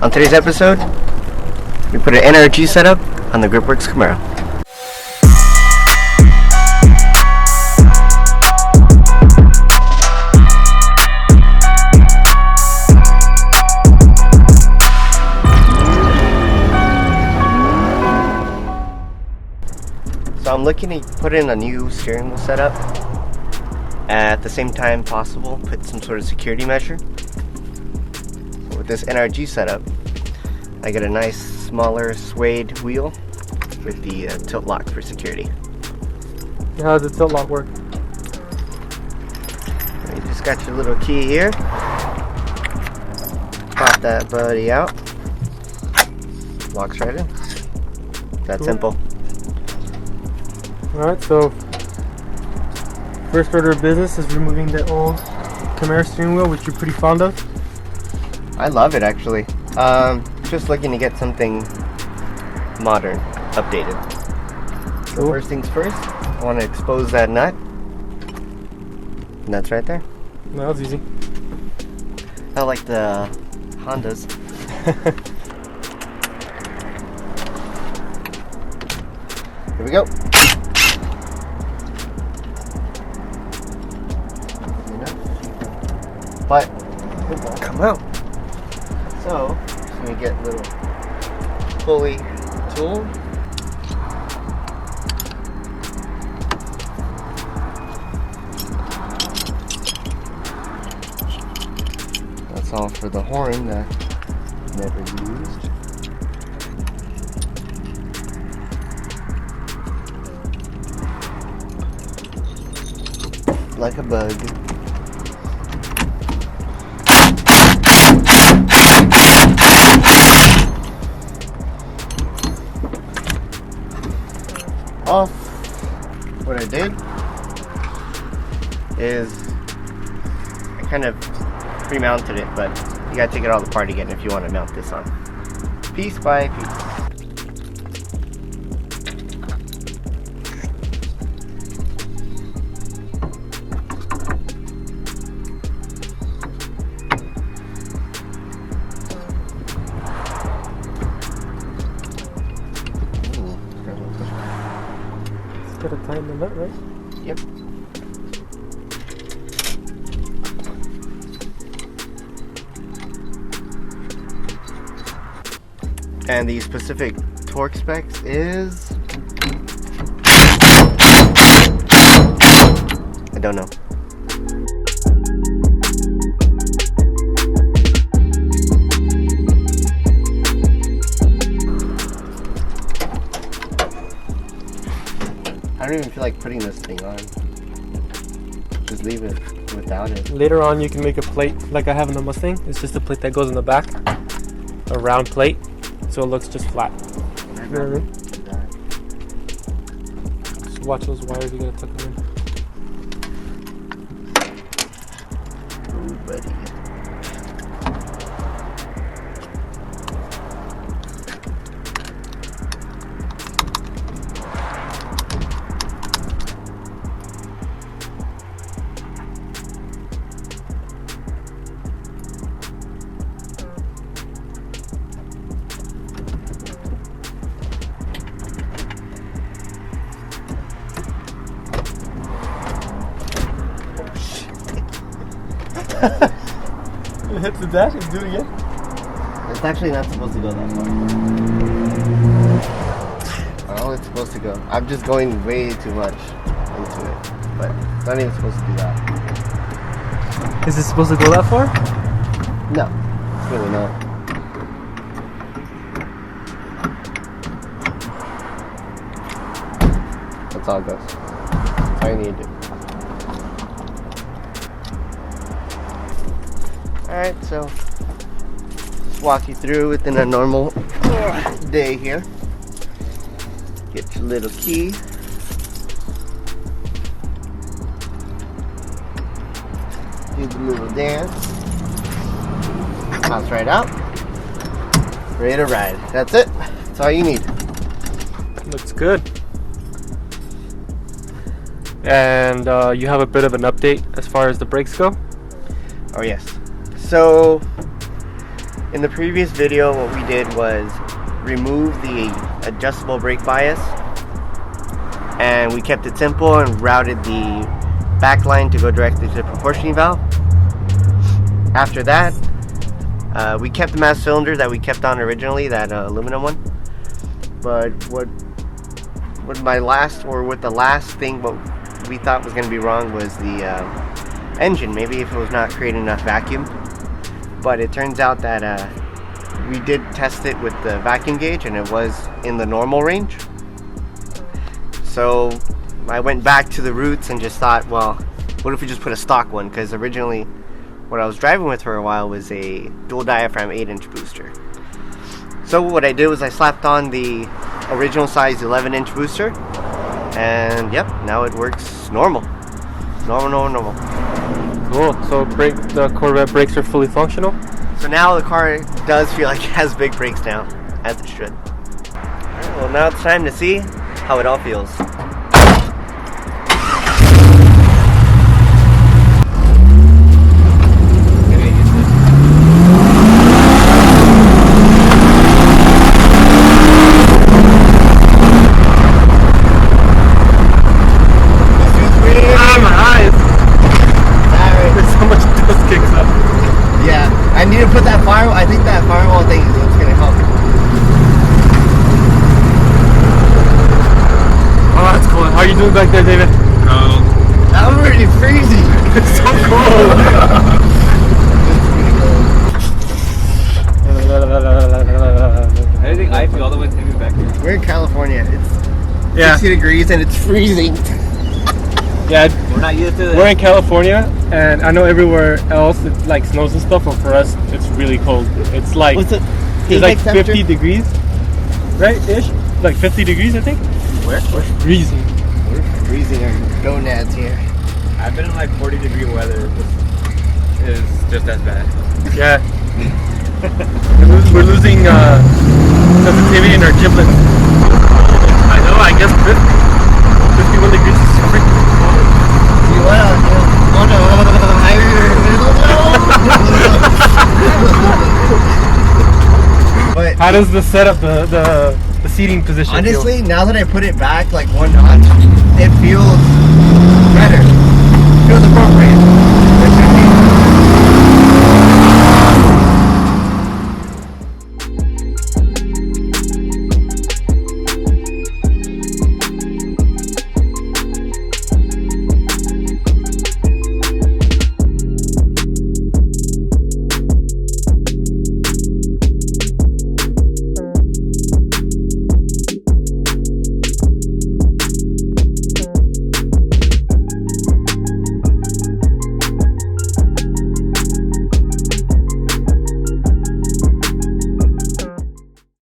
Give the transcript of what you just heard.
On today's episode, we put an NRG setup on the Gripworks Camaro. So I'm looking to put in a new steering wheel setup. At the same time possible, put some sort of security measure. With this NRG setup, I get a nice smaller suede wheel with the tilt lock for security. How does the tilt lock work? You just got your little key here. Pop that buddy out. Locks right in. That simple. Alright, so first order of business is removing the old Camaro steering wheel, which you're pretty fond of. I love it actually. Just looking to get something modern, updated. So Cool. First things first, I want to expose that nut. Nuts right there. That was easy. I like the Hondas. Here we go. But it won't come out. So we get a little pulley tool. That's all for the horn that never used. Like a bug. Off. What I did is I kind of pre-mounted it, but you gotta take it all apart again if you want to mount this on piece by piece. Gotta tighten the nut, right? Yep. And the specific torque specs is... I don't know. I don't even feel like putting this thing on. Just leave it without it. Later on you can make a plate like I have in the Mustang. It's just a plate that goes in the back. A round plate. So it looks just flat. You know what I mean? Just watch those wires, you gotta tuck them in. Ooh, buddy. Hit the dash and do it again. It's actually not supposed to go that far. Oh, it's supposed to go. I'm just going way too much into it, but it's not even supposed to do that. Is it supposed to go that far? No, it's really not. That's all it goes. That's all you need to do. Alright, so just walk you through within a normal day here. Get your little key. Do the little dance. Pops right out. Ready to ride. That's it. That's all you need. Looks good. And you have a bit of an update as far as the brakes go? Oh yes. So In the previous video, what we did was remove the adjustable brake bias, and we kept it simple and routed the back line to go directly to the proportioning valve. After that, we kept the master cylinder that we kept on originally, that aluminum one. But what the last thing what we thought was going to be wrong was the engine. Maybe if it was not creating enough vacuum. But it turns out that we did test it with the vacuum gauge and it was in the normal range. So I went back to the roots and just thought, well, what if we just put a stock one? Because originally what I was driving with for a while was a dual diaphragm 8-inch booster. So what I did was I slapped on the original size 11-inch booster, and yep, now it works normal. Normal. Cool. So the Corvette brakes are fully functional? So now the car does feel like it has big brakes now, as it should. Alright, well now it's time to see how it all feels. I need to put that firewall. I think that firewall thing is what's going to help. Oh, that's cool. How are you doing back there, David? I'm already freezing. It's so cold. I think I feel all the way to take me back here. We're in California. It's Yeah. 60 degrees and it's freezing. Yeah, We're not used to this. we're in California, and I know everywhere else it like snows and stuff, but for us it's really cold. It's like What's it? it's like 50 degrees, right? Ish, like 50 degrees, I think. Where? Freezing. We're freezing our gonads here. I've been in like 40-degree weather. This is just as bad. Yeah. We're losing sensitivity in our giblets. I know. I guess 51 degrees is freaking cold. But How does the setup, the seating position honestly, now that I put it back like one notch, it feels better. It feels appropriate.